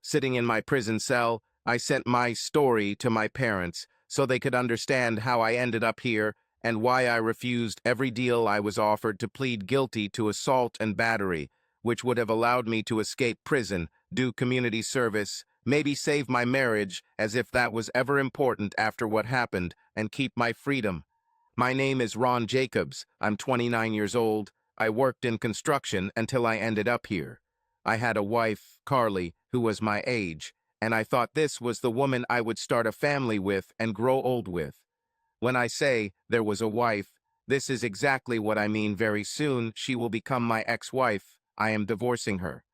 Sitting in my prison cell, I sent my story to my parents so they could understand how I ended up here and why I refused every deal I was offered to plead guilty to assault and battery, which would have allowed me to escape prison, do community service, maybe save my marriage, as if that was ever important after what happened, and keep my freedom. My name is Ron Jacobs. I'm 29 years old. I worked in construction until I ended up here. I had a wife, Carly, who was my age, and I thought this was the woman I would start a family with and grow old with. When I say there was a wife, this is exactly what I mean. Very soon she will become my ex-wife. I am divorcing her.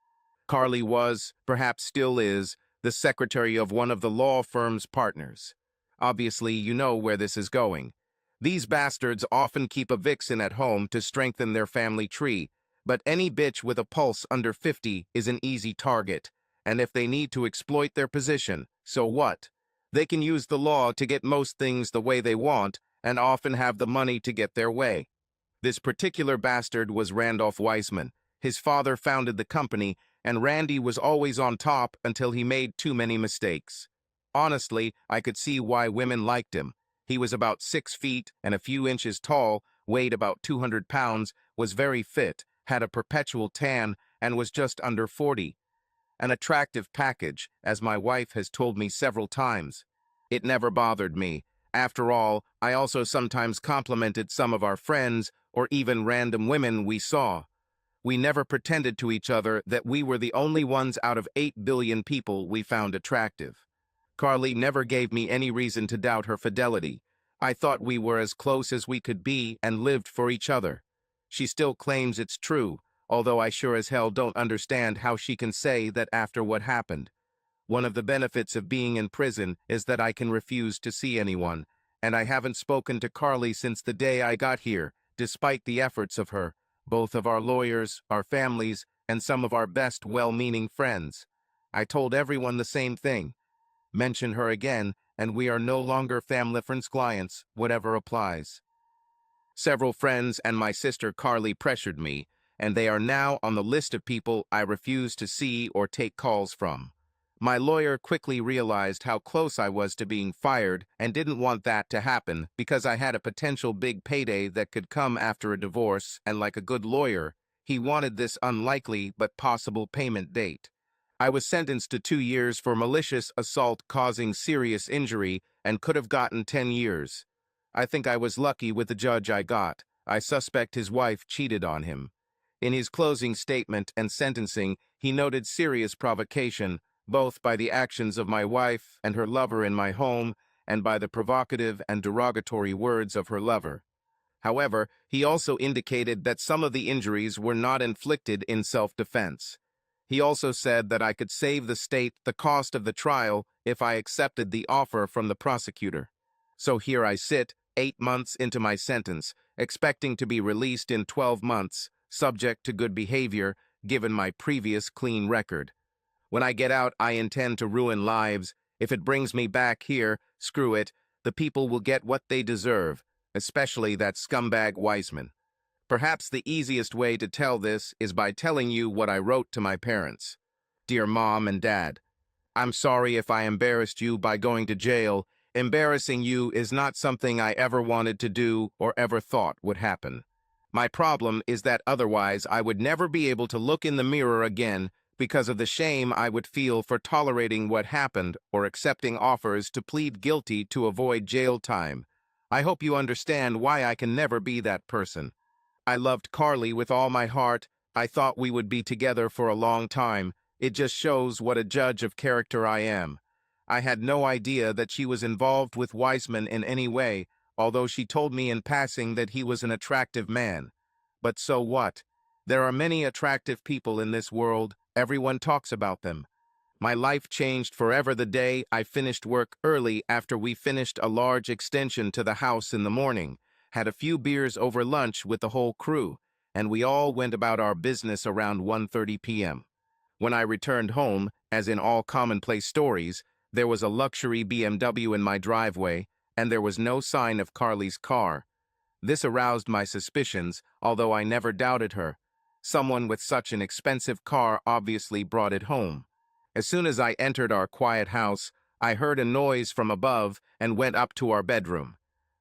Carly was, perhaps still is, the secretary of one of the law firm's partners. Obviously, you know where this is going. These bastards often keep a vixen at home to strengthen their family tree, but any bitch with a pulse under 50 is an easy target, and if they need to exploit their position, so what? They can use the law to get most things the way they want, and often have the money to get their way. This particular bastard was Randolph Weissman. His father founded the company, and Randy was always on top until he made too many mistakes. Honestly, I could see why women liked him. He was about 6 feet and a few inches tall, weighed about 200 pounds, was very fit, had a perpetual tan, and was just under 40. An attractive package, as my wife has told me several times. It never bothered me. After all, I also sometimes complimented some of our friends, or even random women we saw. We never pretended to each other that we were the only ones out of 8 billion people we found attractive. Carly never gave me any reason to doubt her fidelity. I thought we were as close as we could be and lived for each other. She still claims it's true, although I sure as hell don't understand how she can say that after what happened. One of the benefits of being in prison is that I can refuse to see anyone, and I haven't spoken to Carly since the day I got here, despite the efforts of her, both of our lawyers, our families, and some of our best well-meaning friends. I told everyone the same thing. Mention her again, and we are no longer family friends clients, whatever applies. Several friends and my sister Carly pressured me, and they are now on the list of people I refuse to see or take calls from. My lawyer quickly realized how close I was to being fired and didn't want that to happen because I had a potential big payday that could come after a divorce, and like a good lawyer, he wanted this unlikely but possible payment date. I was sentenced to 2 years for malicious assault causing serious injury and could have gotten 10 years. I think I was lucky with the judge I got. I suspect his wife cheated on him. In his closing statement and sentencing, he noted serious provocation, both by the actions of my wife and her lover in my home, and by the provocative and derogatory words of her lover. However, he also indicated that some of the injuries were not inflicted in self-defense. He also said that I could save the state the cost of the trial if I accepted the offer from the prosecutor. So here I sit, 8 months into my sentence, expecting to be released in 12 months, subject to good behavior, given my previous clean record. When I get out, I intend to ruin lives. If it brings me back here, screw it. The people will get what they deserve, especially that scumbag Weissman. Perhaps the easiest way to tell this is by telling you what I wrote to my parents. Dear Mom and Dad, I'm sorry if I embarrassed you by going to jail. Embarrassing you is not something I ever wanted to do or ever thought would happen. My problem is that otherwise I would never be able to look in the mirror again because of the shame I would feel for tolerating what happened or accepting offers to plead guilty to avoid jail time. I hope you understand why I can never be that person. I loved Carly with all my heart. I thought we would be together for a long time. It just shows what a judge of character I am. I had no idea that she was involved with Weissman in any way, although she told me in passing that he was an attractive man. But so what? There are many attractive people in this world. Everyone talks about them. My life changed forever the day I finished work early after we finished a large extension to the house in the morning, had a few beers over lunch with the whole crew, and we all went about our business around 1:30 p.m. When I returned home, as in all commonplace stories, there was a luxury BMW in my driveway, and there was no sign of Carly's car. This aroused my suspicions, although I never doubted her. Someone with such an expensive car obviously brought it home. As soon as I entered our quiet house, I heard a noise from above and went up to our bedroom.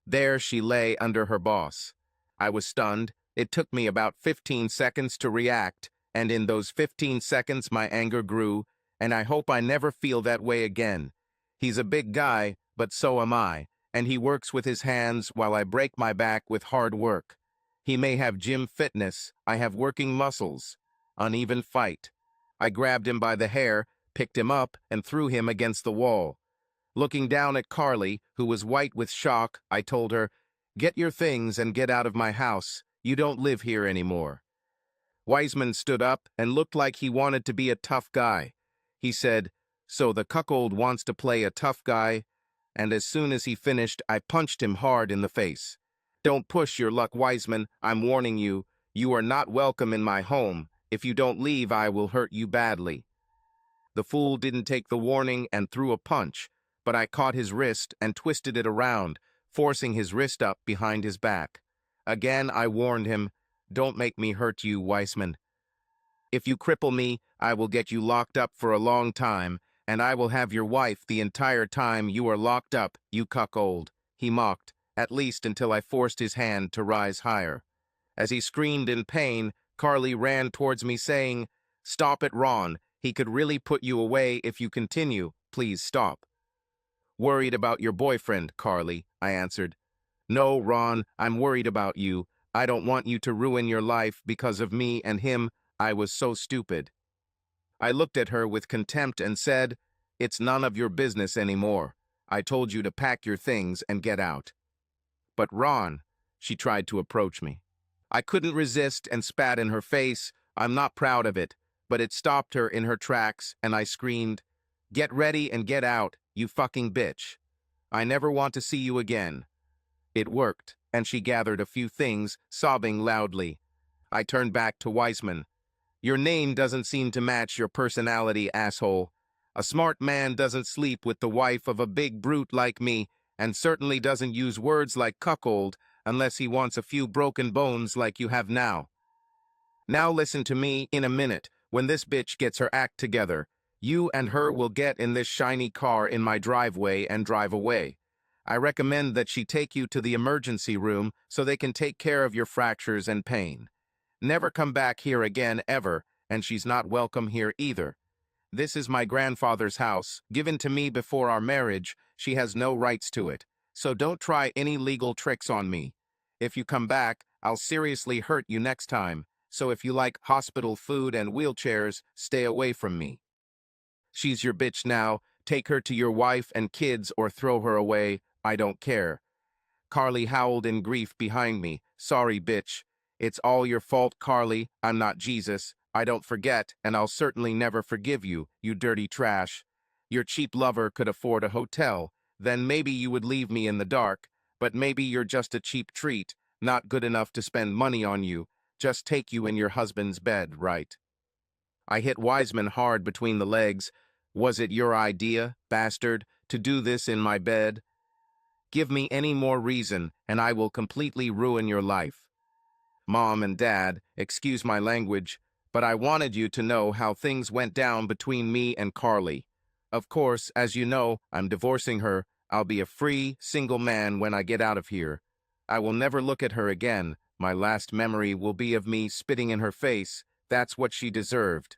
There she lay under her boss. I was stunned. It took me about 15 seconds to react, and in those 15 seconds my anger grew, and I hope I never feel that way again. He's a big guy, but so am I, and he works with his hands while I break my back with hard work. He may have gym fitness, I have working muscles. Uneven fight. I grabbed him by the hair, picked him up, and threw him against the wall. Looking down at Carly, who was white with shock, I told her, "Get your things and get out of my house. You don't live here anymore." Wiseman stood up and looked like he wanted to be a tough guy. He said, "So the cuckold wants to play a tough guy?" And as soon as he finished, I punched him hard in the face. "Don't push your luck, Wiseman. I'm warning you. You are not welcome in my home. If you don't leave, I will hurt you badly." The fool didn't take the warning and threw a punch, but I caught his wrist and twisted it around, forcing his wrist up behind his back. Again, I warned him, "Don't make me hurt you, Wiseman. If you cripple me, I will get you locked up for a long time, and I will have your wife the entire time you are locked up, you cuckold," he mocked, at least until I forced his hand to rise higher. As he screamed in pain, Carly ran towards me saying, "Stop it, Ron. He could really put you away if you continue. Please stop." "Worried about your boyfriend, Carly," I answered. "No, Ron, I'm worried about you. I don't want you to ruin your life because of me and him. I was so stupid." I looked at her with contempt and said, "It's none of your business anymore. I told you to pack your things and get out." "But Ron," she tried to approach me. I couldn't resist and spat in her face. I'm not proud of it, but it stopped her in her tracks, and I screamed, "Get ready and get out, you fucking bitch. I never want to see you again." It worked, and she gathered a few things, sobbing loudly. I turned back to Wiseman. "Your name doesn't seem to match your personality, asshole. A smart man doesn't sleep with the wife of a big brute like me, and certainly doesn't use words like cuckold unless he wants a few broken bones like you have now. Now listen to me. In a minute, when this bitch gets her act together, you and her will get in this shiny car in my driveway and drive away. I recommend that she take you to the emergency room so they can take care of your fractures and pain. Never come back here again, ever, and she's not welcome here either. This is my grandfather's house, given to me before our marriage. She has no rights to it, so don't try any legal tricks on me. If you come back, I'll seriously hurt you next time, so if you like hospital food and wheelchairs, stay away from me. She's your bitch now. Take her to your wife and kids or throw her away. I don't care." Carly howled in grief behind me. "Sorry, bitch. It's all your fault, Carly. I'm not Jesus. I don't forget, and I'll certainly never forgive you, you dirty trash. Your cheap lover could afford a hotel. Then maybe you would leave me in the dark. But maybe you're just a cheap treat, not good enough to spend money on you. Just take you in your husband's bed, right?" I hit Wiseman hard between the legs. "Was it your idea, bastard, to do this in my bed? Give me any more reason, and I will completely ruin your life. Mom and Dad, excuse my language, but I wanted you to know how things went down between me and Carly. Of course, as you know, I'm divorcing her. I'll be a free, single man when I get out of here. I will never look at her again. My last memory will be of me spitting in her face. That's what she deserved.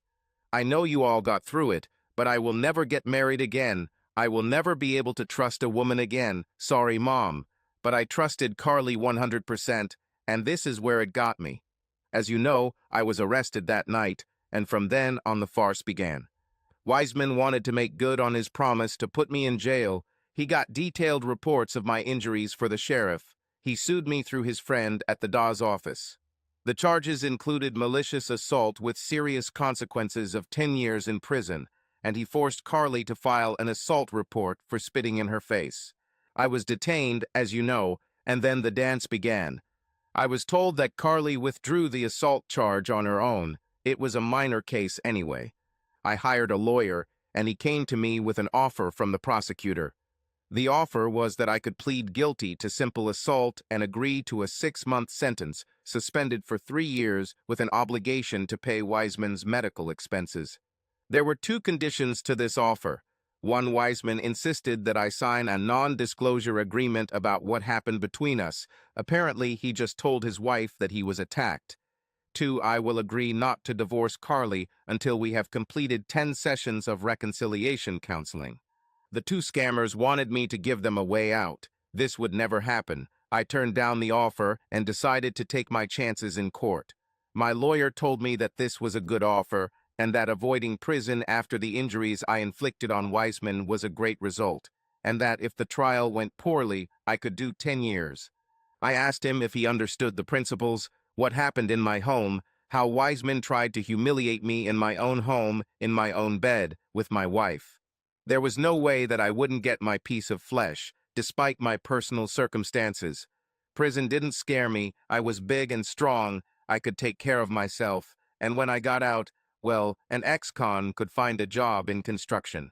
I know you all got through it, but I will never get married again. I will never be able to trust a woman again. Sorry, Mom. But I trusted Carly 100%, and this is where it got me. As you know, I was arrested that night, and from then on the farce began. Wiseman wanted to make good on his promise to put me in jail. He got detailed reports of my injuries for the sheriff. He sued me through his friend at the Dawes office. The charges included malicious assault with serious consequences of 10 years in prison, and he forced Carly to file an assault report for spitting in her face. I was detained, as you know, and then the dance began. I was told that Carly withdrew the assault charge on her own. It was a minor case anyway. I hired a lawyer, and he came to me with an offer from the prosecutor. The offer was that I could plead guilty to simple assault and agree to a 6-month sentence, suspended for 3 years with an obligation to pay Wiseman's medical expenses. There were two conditions to this offer. One, Wiseman insisted that I sign a non-disclosure agreement about what happened between us. Apparently, he just told his wife that he was attacked. Two, I will agree not to divorce Carly until we have completed 10 sessions of reconciliation counseling. The two scammers wanted me to give them a way out. This would never happen. I turned down the offer and decided to take my chances in court. My lawyer told me that this was a good offer and that avoiding prison after the injuries I inflicted on Wiseman was a great result, and that if the trial went poorly, I could do 10 years. I asked him if he understood the principles, what happened in my home, how Wiseman tried to humiliate me in my own home, in my own bed, with my wife. There was no way that I wouldn't get my piece of flesh, despite my personal circumstances. Prison didn't scare me. I was big and strong. I could take care of myself. And when I got out, well, an ex-con could find a job in construction.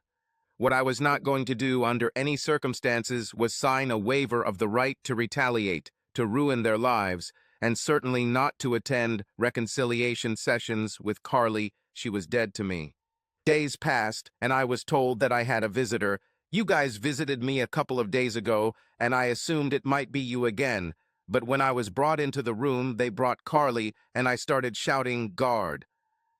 What I was not going to do under any circumstances was sign a waiver of the right to retaliate, to ruin their lives, and certainly not to attend reconciliation sessions with Carly. She was dead to me. Days passed, and I was told that I had a visitor. You guys visited me a couple of days ago, and I assumed it might be you again. But when I was brought into the room, they brought Carly, and I started shouting, "Guard."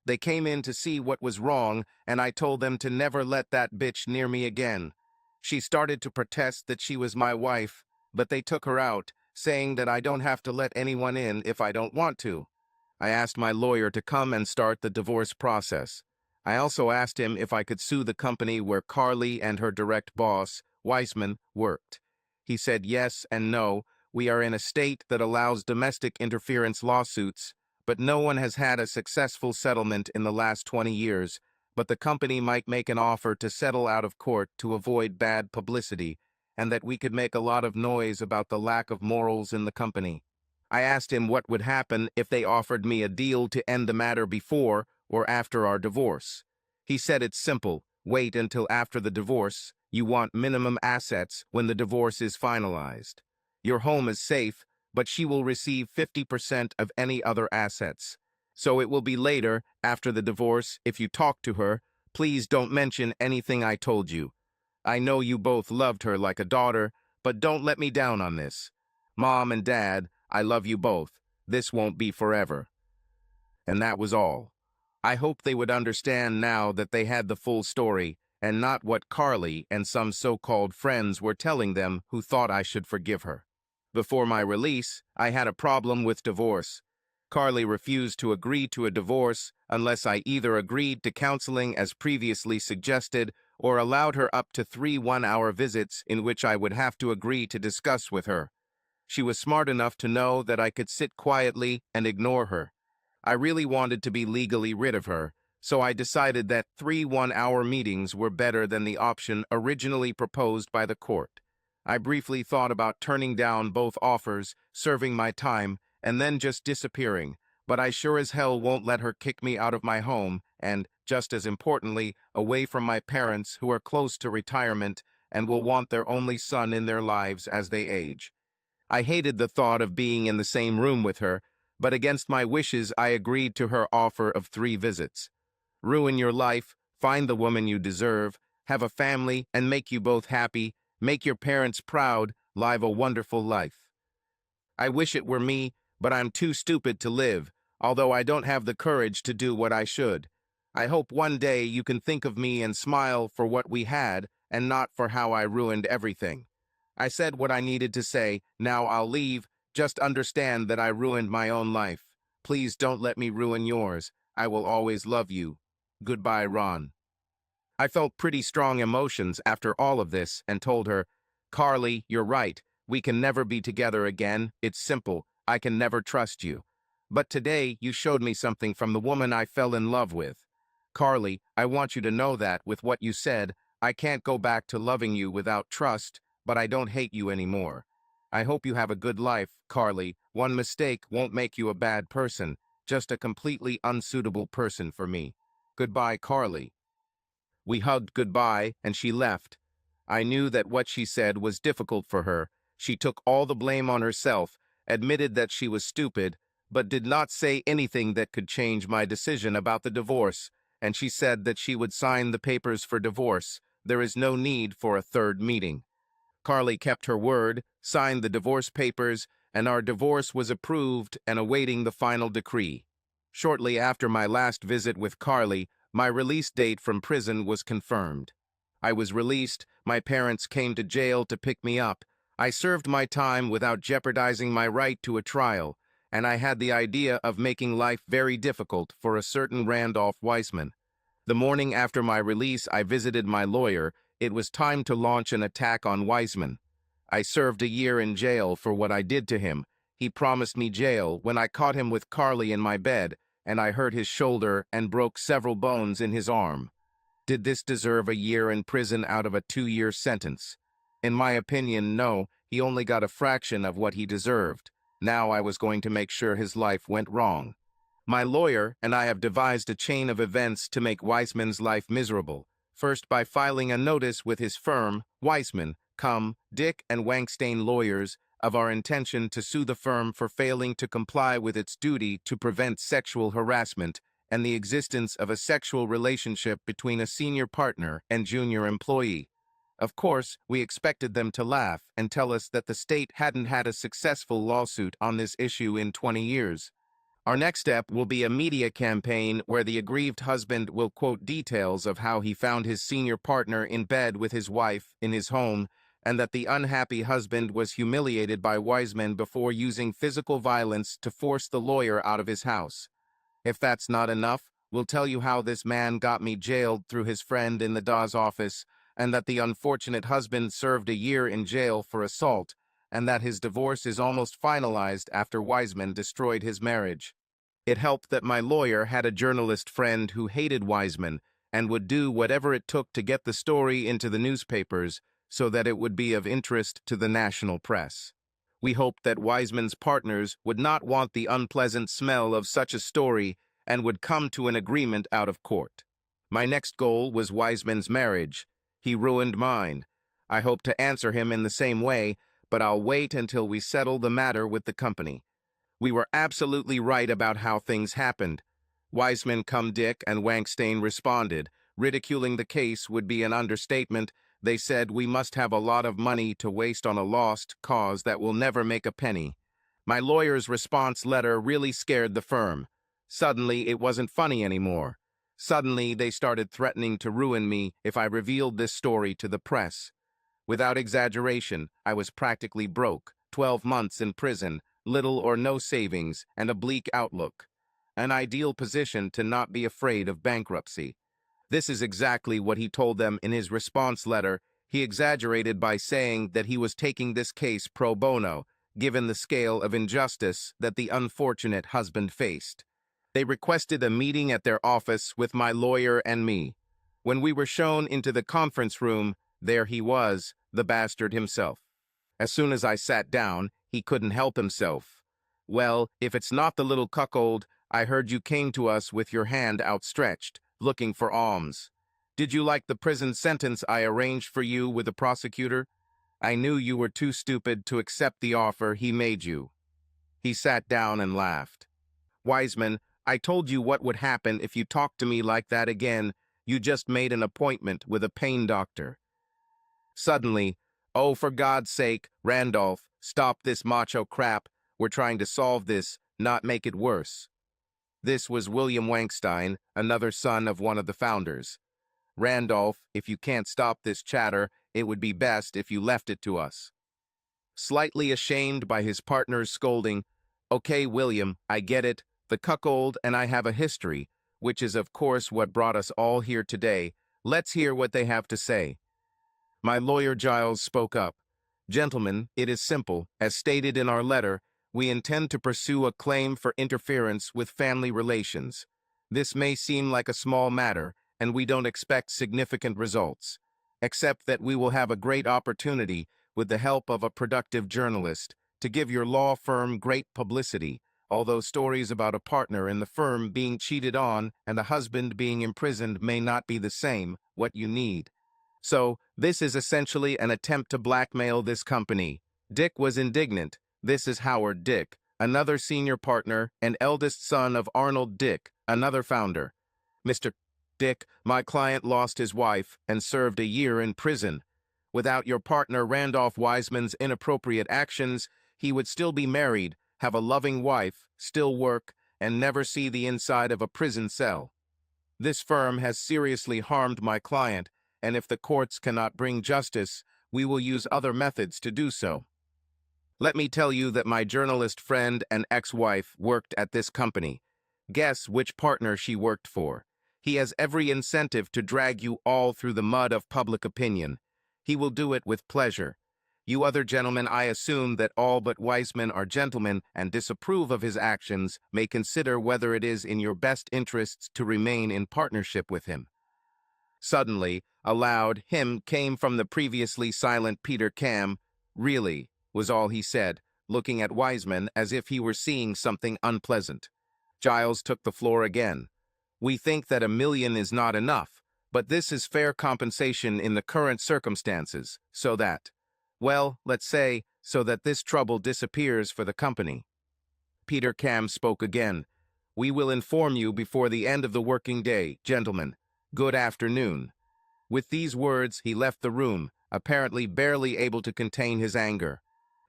They came in to see what was wrong, and I told them to never let that bitch near me again. She started to protest that she was my wife, but they took her out, saying that I don't have to let anyone in if I don't want to. I asked my lawyer to come and start the divorce process. I also asked him if I could sue the company where Carly and her direct boss, Wiseman, worked. He said yes and no. We are in a state that allows domestic interference lawsuits, but no one has had a successful settlement in the last 20 years, but the company might make an offer to settle out of court to avoid bad publicity, and that we could make a lot of noise about the lack of morals in the company. I asked him what would happen if they offered me a deal to end the matter before or after our divorce. He said it's simple. Wait until after the divorce. You want minimum assets when the divorce is finalized. Your home is safe, but she will receive 50% of any other assets. So it will be later, after the divorce, if you talk to her. Please don't mention anything I told you. I know you both loved her like a daughter, but don't let me down on this. Mom and Dad, I love you both. This won't be forever. And that was all. I hope they would understand now that they had the full story, and not what Carly and some so-called friends were telling them who thought I should forgive her. Before my release, I had a problem with divorce. Carly refused to agree to a divorce unless I either agreed to counseling as previously suggested or allowed her up to 3 one-hour visits in which I would have to agree to discuss with her. She was smart enough to know that I could sit quietly and ignore her. I really wanted to be legally rid of her, so I decided that 3 one-hour meetings were better than the option originally proposed by the court. I briefly thought about turning down both offers, serving my time, and then just disappearing, but I sure as hell won't let her kick me out of my home and, just as importantly, away from my parents who are close to retirement and will want their only son in their lives as they age. I hated the thought of being in the same room with her, but against my wishes I agreed to her offer of 3 visits. Ruin your life, find the woman you deserve, have a family, and make you both happy, make your parents proud, live a wonderful life. I wish it were me, but I'm too stupid to live, although I don't have the courage to do what I should. I hope one day you can think of me and smile for what we had and not for how I ruined everything. I said what I needed to say, now I'll leave. Just understand that I ruined my own life. Please don't let me ruin yours. I will always love you. Goodbye, Ron. I felt pretty strong emotions after all of this and told her, Carly, you're right. We can never be together again. It's simple. I can never trust you. But today you showed me something from the woman I fell in love with. Carly, I want you to know that with what you said, I can't go back to loving you without trust, but I don't hate you anymore. I hope you have a good life, Carly. One mistake won't make you a bad person, just a completely unsuitable person for me. Goodbye, Carly. We hugged goodbye, and she left. I knew that what she said was difficult for her. She took all the blame on herself, admitted that she was stupid, but did not say anything that could change my decision about the divorce, and she said that she would sign the papers for divorce. There is no need for a third meeting. Carly kept her word, signed the divorce papers, and our divorce was approved and awaiting the final decree. Shortly after my last visit with Carly, my release date from prison was confirmed. I was released, my parents came to jail to pick me up. I served my time without jeopardizing my right to a trial, and I had the idea of making life very difficult for a certain Randolph Weissman. The morning after my release, I visited my lawyer. It was time to launch an attack on Weissman. I served a year in jail for what I did to him. He promised me jail when I caught him with Carly in my bed, and I hurt his shoulder and broke several bones in his arm. Did this deserve a year in prison out of a 2-year sentence? In my opinion, no. He only got a fraction of what he deserved. Now I was going to make sure his life went wrong. My lawyer and I have devised a chain of events to make Weissman's life miserable. First, by filing a notice with his firm, Weissman, Dick and Wankstein Lawyers, of our intention to sue the firm for failing to comply with its duty to prevent sexual harassment and the existence of a sexual relationship between a senior partner and junior employee. Of course, we expected them to laugh and tell us that the state hadn't had a successful lawsuit on this issue in 20 years. Our next step will be a media campaign where the aggrieved husband will quote details of how he found his senior partner in bed with his wife in his home, and that the unhappy husband was humiliated by Weissman before using physical violence to force the lawyer out of his house. If that's not enough, we'll tell you how this man got me jailed through his friend in the Dawes office, and that the unfortunate husband served a year in jail for assault, and that his divorce is almost finalized after Weissman destroyed his marriage. It helped that my lawyer had a journalist friend who hated Weissman and would do whatever it took to get the story into the newspapers so that it would be of interest to the national press. We hoped that Weissman's partners would not want the unpleasant smell of such a story and would come to an agreement out of court. My next goal was Weissman's marriage. He ruined mine. I hope to answer him in the same way, but I'll wait until we settle the matter with the company. We were absolutely right about how things happened. Weissman, Dick, and Wankstein responded. Ridiculing the case would be an understatement. They said we must have a lot of money to waste on a lost cause that will never make a penny. My lawyer's response letter really scared the firm. Suddenly, it wasn't funny anymore. Suddenly, they started threatening to ruin me if I revealed this story to the press. Without exaggeration, I was practically broke, 12 months in prison, little or no savings, and a bleak outlook. An ideal position to not be afraid of bankruptcy. This is exactly what he told them in his response letter. He exaggerated by saying that he was taking this case pro bono, given the scale of injustice that the unfortunate husband faced. They requested a meeting at their office with my lawyer and me. When we were shown into the conference room, there he was, the bastard himself. As soon as I sat down, he couldn't help himself. Well, if it's not the little cuckold, I heard you came to us with your hand outstretched, looking for alms. Did you like the prison sentence I arranged for you with the prosecutor? I knew you were too stupid to accept the offer he made you. He sat down and laughed. Weissman, I told you what would happen if you talked to me like that again. You just made an appointment with a pain doctor. Suddenly, oh, for God's sake, Randolph, stop this macho crap. We're trying to solve this, not make it worse. This was William Wankstein, another son of one of the founders. Randolph, if you can't stop this chatter, it would be best if you left it to us. Slightly ashamed by his partner's scolding, okay, William, I get it. The cuckold and I have a history, which is of course what brought us all here today. Let's hear what they have to say. My lawyer Giles spoke up. Gentlemen, it is simple. As stated in our letter, we intend to pursue a claim for interference with family relations. This may seem like a small matter, and we don't expect significant results, except that we will have a great opportunity, with the help of a productive journalist, to give your law firm great publicity, although stories about a partner in the firm being cheated on and a husband being imprisoned may not be the same, what you need. So, this is essentially an attempt to blackmail this company. Dick was indignant. This is Howard Dick, another senior partner and eldest son of Arnold Dick, another founder. Mr. Dick, my client lost his wife and served a year in prison. Without your partner Randolph Wiseman's inappropriate actions, he would still be married, have a loving wife, still work, and never see the inside of a prison cell. This firm has seriously harmed my client, and if the courts cannot bring justice, we will use other methods to do so. Let me tell you that my journalist friend and ex-wife worked at this company. Guess which partner she worked for. He has every incentive to drag you all through the mud of public opinion. He will do it with pleasure. You other gentlemen, I assume that all but Wiseman are gentlemen and disapprove of his actions, may consider whether it is in your best interests to remain in partnership with him. Suddenly, a loud hymn came from the previously silent Peter Cam. Really, was all he said, looking at Wiseman as if he were seeing something unpleasant. Giles took the floor again. We think that $1 million is not enough, but this is fair compensation in the current circumstances, so that, well, let's say, so that this trouble disappears for the company. Peter Cam spoke again. We will inform you before the end of the working day, gentlemen. Good afternoon. With these words, he left the room, apparently barely able to contain his anger.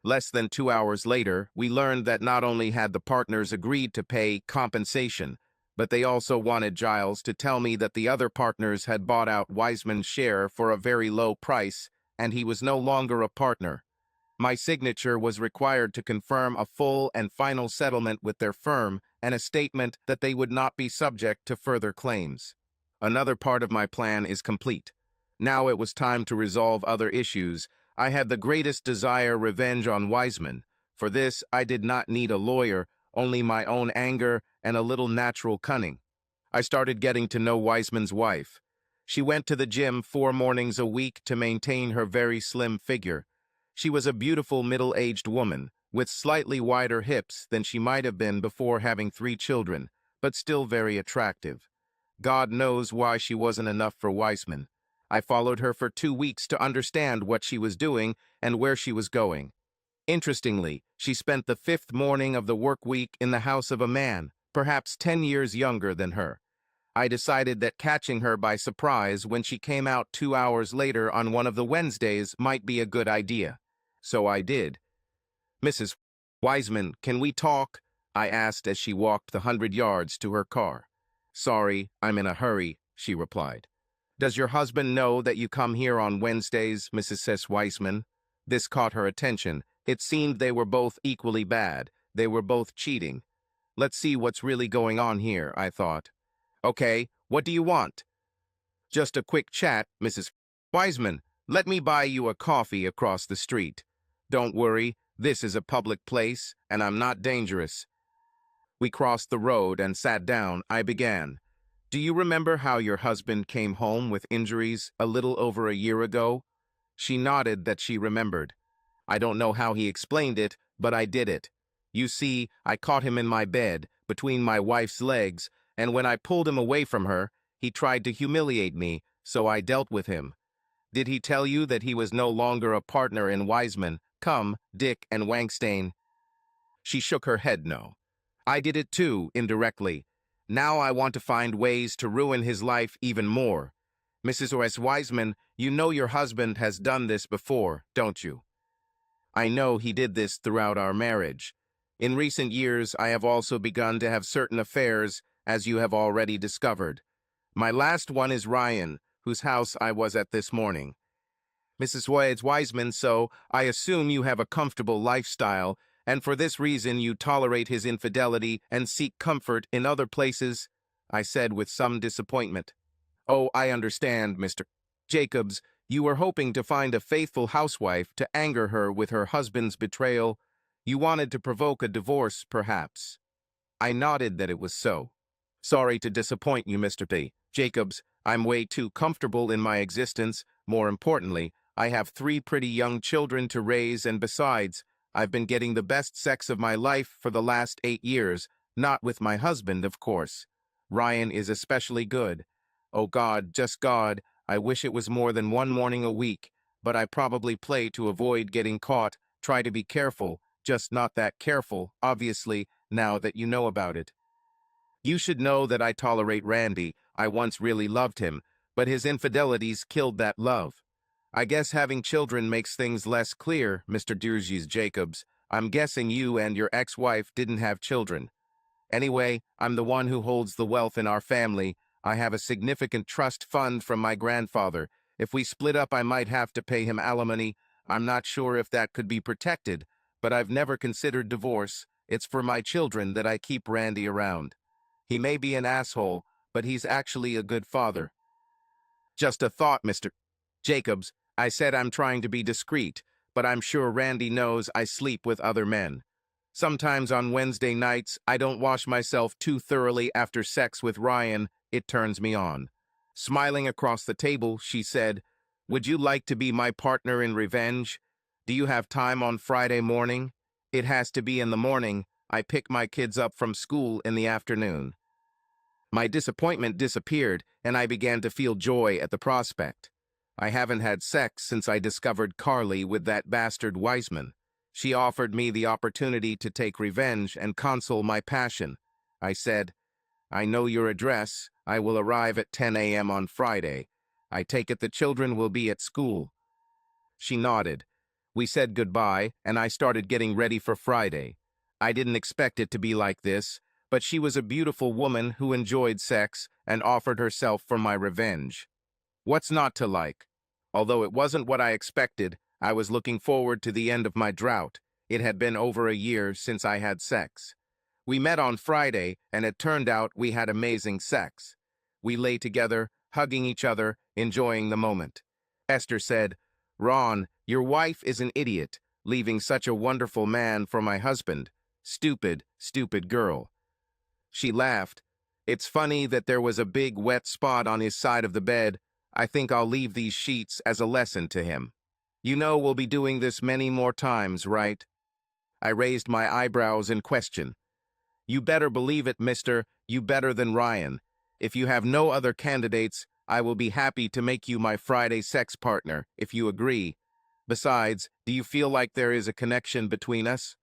Less than 2 hours later, we learned that not only had the partners agreed to pay compensation, but they also wanted Giles to tell me that the other partners had bought out Wiseman's share for a very low price, and he was no longer a partner. My signature was required to confirm a full and final settlement with their firm and a statement that they would not be subject to further claims. Another part of my plan is complete. Now it was time to resolve other issues. I had the greatest desire revenge on Wiseman. For this, I did not need a lawyer, only my own anger and a little natural cunning. I started getting to know Wiseman's wife. She went to the gym 4 mornings a week to maintain her very slim figure. She was a beautiful middle-aged woman, with slightly wider hips than she might have been before having 3 children, but still very attractive. God knows why she wasn't enough for Wiseman. I followed her for 2 weeks to understand what she was doing and where she was going. Interestingly, she spent the 5th morning of the work week in the house of a man, perhaps 10 years younger than her. I decided that catching her by surprise when she came out 2 hours later on one of the Wednesdays might be a good idea. So I did. Mrs. Wiseman, can we talk? I asked as she walked the 100 yards to her car. Sorry, I'm in a hurry, she replied. Does your husband know that you come here on Wednesdays, Mrs. Wiseman? This caught her attention. It seemed they were both equally bad. They were both cheating. Let's see what's really going on here, I thought. Okay, what do you want? Just a quick chat, Mrs. Wiseman. Let me buy you a coffee across the street. Don't worry, this is a public place, and I'm not dangerous. We crossed the road and sat down. I began. Do you remember how your husband came home with injuries a little over a year ago? She nodded that she remembered. I don't know how he explained it, but I did it. You see, I caught him in my bed, between my wife's legs, and when I pulled him away from her, he tried to humiliate me, so I dealt with him. Did he tell you that he was no longer a partner in Wiseman, Dick, and Wangstein? She shook her head no. I did it too, indirectly. Now I want to find ways to ruin his life even more. Mrs. Wiseman, you know your husband has done this before, don't you? I know he did this throughout our marriage. In recent years, I have also begun to have certain affairs, as you have already discovered. My last one is Ryan, whose house I was at this morning. Mrs. Wiseman, so I assume you have a comfortable lifestyle, and for this reason you tolerate his infidelity and seek comfort in other places, I said with some disappointment. Oh, I understand, Mr. Jacobs. You were hoping to find a faithful housewife to anger her with her husband's betrayal. You wanted to provoke a divorce, perhaps. I nodded that it was so. Sorry to disappoint you, Mr. P. Jacobs. I'm way too comfortable in my existence. More importantly, I have 3 pretty young children to raise, and besides, I've been getting the best sex of my life for the last 8 years, not with my husband, of course. Ryan is especially good. Oh God, just God, I wish it was more than 1 morning a week, but I probably play to avoid getting caught, try to be careful, just not that careful, obviously, now that you know about it. You should know that I tolerate Randy, I once really loved him, but his infidelities killed that love. I guess having children makes things less clear, Mr. Durges Jacobs. I'm guessing you and your ex-wife didn't have children. Anyway, I'm the one who holds the wealth in our family. I have a significant trust fund from my grandfather. If we split up, I might have to pay him alimony. I'm not sure if that could be protected, but I've never considered divorce. It's for my children that I keep Randy around. He may be an asshole, but he's actually a good father. Just a thought, Mr. Jacobs. I said I'm trying to be discreet, but I'm sure Randy knows I sleep with other men. Sometimes on Wednesday nights, I don't wash myself too thoroughly after sex with Ryan. It turns me on. Smiling across the table, she said, "Would you like to be my partner in revenge? Do you have time on Friday morning? It has to be in the morning. I pick my kids up from school in the afternoon." My disappointment disappeared, and I began to feel joy at the prospect. I haven't had sex since I discovered Carly with that bastard Wiseman. She offered me the opportunity to take revenge and console my passion. I said, "I know your address. I will arrive at 10 a.m. on Friday. I take it the children will be at school." She nodded. We said goodbye, and I started getting ready for Friday. I didn't expect it to be like this, but she was a beautiful woman who enjoyed sex and offered herself for my revenge. What's not to like? Although it wasn't what I expected, I was looking forward to the end of my drought. It had been over a year since I had sex. We met on Friday, and it turned out we had amazing sex. We lay together, hugging each other, enjoying the moment. Esther said, "Ron, your wife is an idiot, leaving such a wonderful man for my husband. Stupid, stupid girl." She laughed. "It's funny that there was a big wet spot on his side of the bed. I think I'll leave these sheets as a lesson to him. You know we'll be doing this many more times, right?" I raised my eyebrows in question. "You better believe it, mister. You better than Ryan. If you have no other candidates, I will be happy to make you my Friday sex partner, if you agree. Besides, do you feel like there is a connection between us?"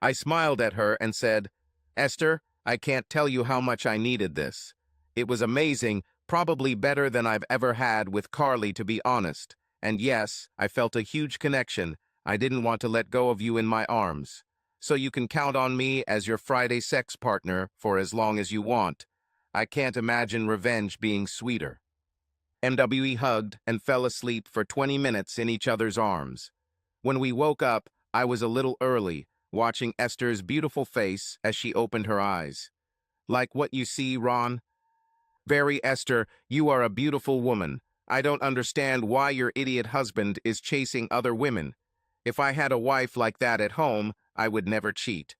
I smiled at her and said, "Esther, I can't tell you how much I needed this. It was amazing, probably better than I've ever had with Carly, to be honest. And yes, I felt a huge connection. I didn't want to let go of you in my arms. So you can count on me as your Friday sex partner for as long as you want. I can't imagine revenge being sweeter." MWE hugged and fell asleep for 20 minutes in each other's arms. When we woke up, I was a little early, watching Esther's beautiful face as she opened her eyes. "Like what you see, Ron?" "Very, Esther, you are a beautiful woman. I don't understand why your idiot husband is chasing other women. If I had a wife like that at home, I would never cheat."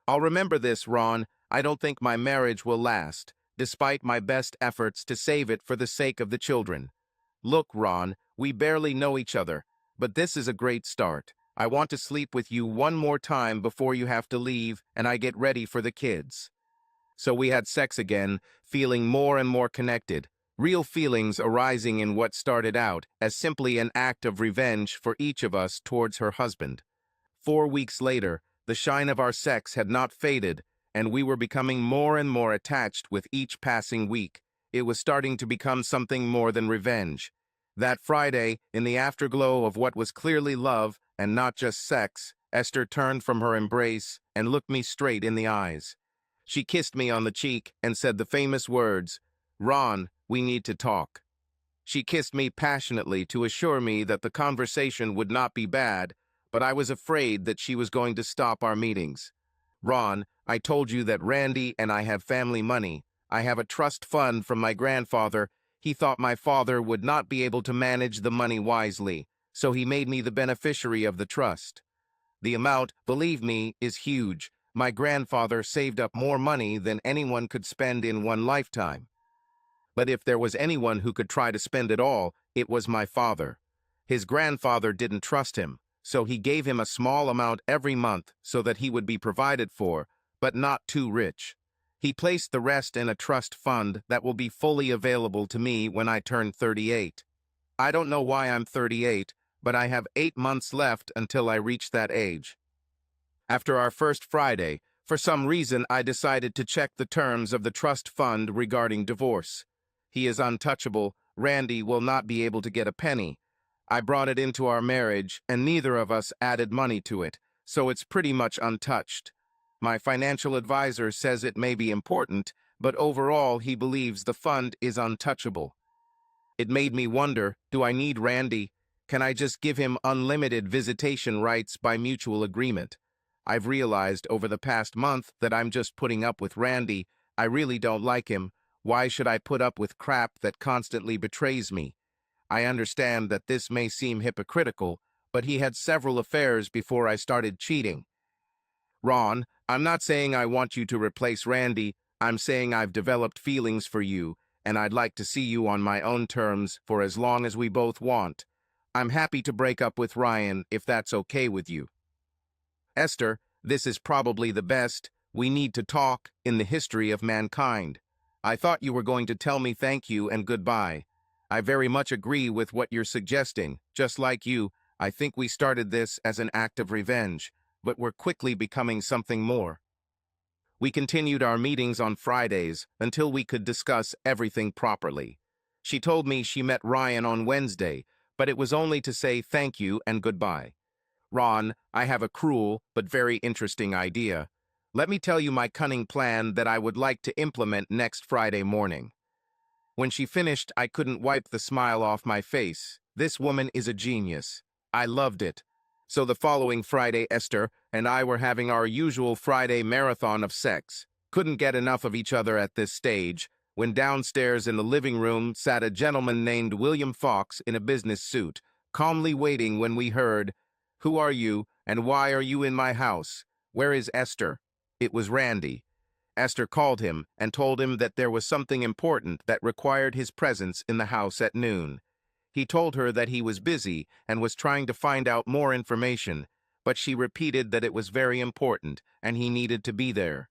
"I'll remember this, Ron. I don't think my marriage will last, despite my best efforts to save it for the sake of the children. Look, Ron, we barely know each other, but this is a great start. I want to sleep with you one more time before you have to leave and I get ready for the kids." So we had sex again, feeling more and more connected, real feelings arising in what started out as simply an act of revenge for each of us towards her husband. 4 weeks later, the shine of our sex had not faded, and we were becoming more and more attached with each passing week. It was starting to become something more than revenge. That Friday, in the afterglow of what was clearly love and not just sex, Esther turned from her embrace and looked me straight in the eyes. She kissed me on the cheek and said the famous words, "Ron, we need to talk." She kissed me passionately to assure me that the conversation would not be bad, but I was afraid that she was going to stop our meetings. "Ron, I told you that Randy and I have family money. I have a trust fund from my grandfather. He thought my father would not be able to manage the money wisely, so he made me the beneficiary of the trust. The amount, believe me, is huge. My grandfather saved up more money than anyone could spend in one lifetime. But if there was anyone who could try to spend it all, it was my father. His grandfather didn't trust him, so he gave him a small amount every month so that he would be provided for, but not too rich. He placed the rest in a trust fund that will be fully available to me when I turn 38. I don't know why I'm 38, but I have 8 months left until I reach that age. After our first Friday, For some reason, I decided to check the terms of the trust fund regarding divorce. He is untouchable. Randy will not be able to get a penny. I brought it into our marriage, and neither of us added money to it, so it's pretty much untouched. My financial advisor says it may be important, but overall he believes the fund is untouchable. It made me wonder, do I need Randy? Can I just give him unlimited visitation rights by mutual agreement? I've realized over the past month that I'm just putting up with Randy. I really don't like him. Why should I put up with crap that constantly betrays me? I understand that this may seem hypocritical, but he had several affairs before I started cheating. Ron, I'm not saying I want you to replace Randy. I'm saying I've developed feelings for you, and I'd like to see you on my own terms for as long as we both want. I'm happy to break up with Ryan if that's okay with you. Esther, this is probably the best we need to talk in the history of mankind. I thought you were going to tell me thank you and goodbye. I very much agree with what you're suggesting. Just like you, I think we started this as an act of revenge, but we're quickly becoming something more. We continued our meetings on Fridays until we could discuss everything properly. She told me she met Ryan on Wednesday, but it was only to say thank you and goodbye. Ron, I have a cruel but very interesting idea. Let me tell you my cunning plan that I would like to implement next Friday morning. When she finished, I couldn't wipe the smile off my face. This woman is a genius. I loved it. So the following Friday, Esther and I were having our usual Friday marathon of sex. Couldn't get enough of each other at this stage, when downstairs in the living room sat a gentleman named William Fox in a business suit, calmly waiting when we heard, "Who are you, and why are you in my house? Where is Esther?" It was Randy. Esther called him and told him that there was something important that required his presence in the house at noon. He told her that he was busy and was trying to find out more information, but she repeated that it was very important and he needed to be there.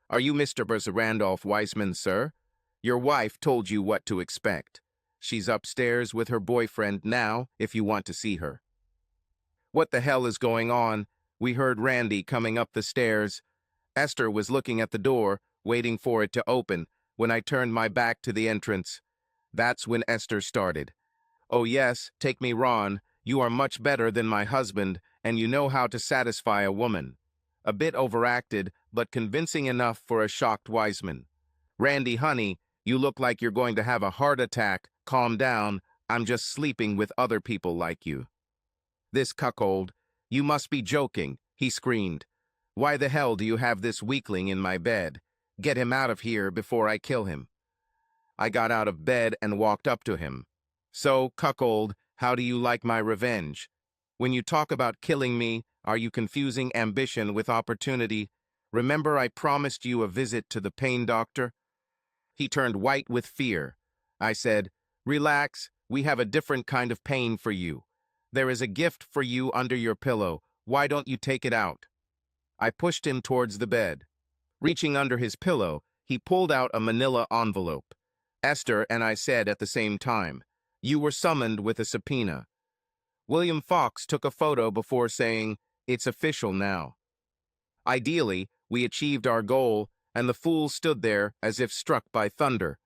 "Are you Mr. Randolph Weissman, sir? Your wife told you what to expect. She's upstairs with her boyfriend now, if you want to see her." What the hell is going on? We heard Randy coming up the stairs. Esther was looking at the door, waiting for it to open, when I turned my back to the entrance. That's when Esther started. "Oh yes, take me Ron, you are much better than my husband, and you know how to satisfy a woman." A bit overacted, but convincing enough for a shocked Wiseman. "Randy, honey, you look like you're going to have a heart attack. Calm down, I'm just sleeping with other people like you." This cuckold, "You must be joking," he screamed. "Why the hell do you have this weakling in my bed? Get him out of here before I kill him." I got out of bed and walked up to him. "So, cuckold, how do you like my revenge? When you talk about killing me, are you confusing ambition with opportunity? Remember I promised you a visit to the pain doctor?" He turned white with fear. I said, "Relax, we have a different kind of pain for you. There is a gift for you under your pillow. Why don't you take it out?" I pushed him towards the bed. Reaching under his pillow, he pulled out a manila envelope. Esther and I said at the same time, "You were summoned with a subpoena." William Fox took a photo before saying, "It's official now." Ideally, we achieved our goal, and the fool stood there as if struck by thunder.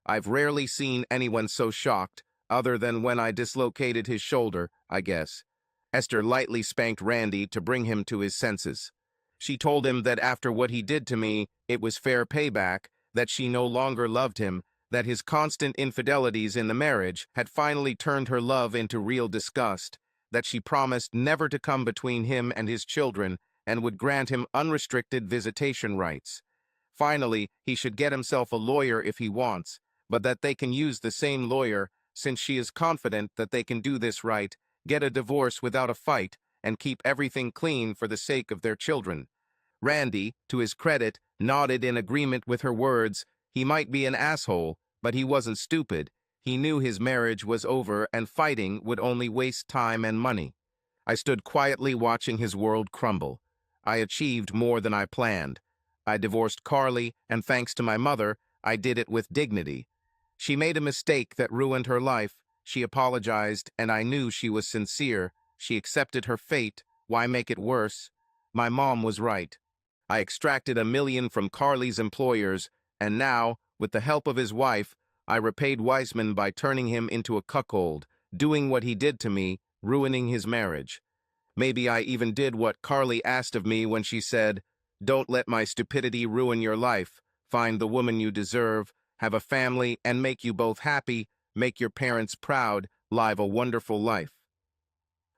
I've rarely seen anyone so shocked, other than when I dislocated his shoulder, I guess. Esther lightly spanked Randy to bring him to his senses. She told him that after what he did to me, it was fair payback, that she no longer loved him, that his constant infidelities in the marriage had finally turned her love into real disgust, that she promised never to come between him and his children and would grant him unrestricted visitation rights. Finally, he should get himself a lawyer if he wants, but that they can use the same lawyer, since she is confident that they can do this right, get a divorce without a fight, and keep everything clean for the sake of their children. Randy, to his credit, nodded in agreement with her words. He might be an asshole, but he wasn't stupid. He knew his marriage was over and fighting would only waste time and money. I stood quietly watching his world crumble. I achieved more than I planned. I divorced Carly, and thanks to my mother, I did it with dignity. She made a mistake that ruined her life. She apologized, and I knew she was sincere. She accepted her fate. Why make it worse? My mom was right. I extracted $1 million from Carly's employers, and now, with the help of his wife, I repaid Weissman by turning him into a cuckold, doing what he did to me, ruining his marriage. Maybe I even did what Carly asked of me when she said, "Don't let my stupidity ruin your life. Find the woman you deserve, have a family, and make you both happy, make your parents proud, live a wonderful life."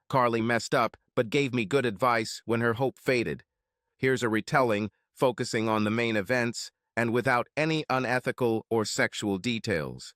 Carly messed up, but gave me good advice when her hope faded. Here's a retelling, focusing on the main events, and without any unethical or sexual details.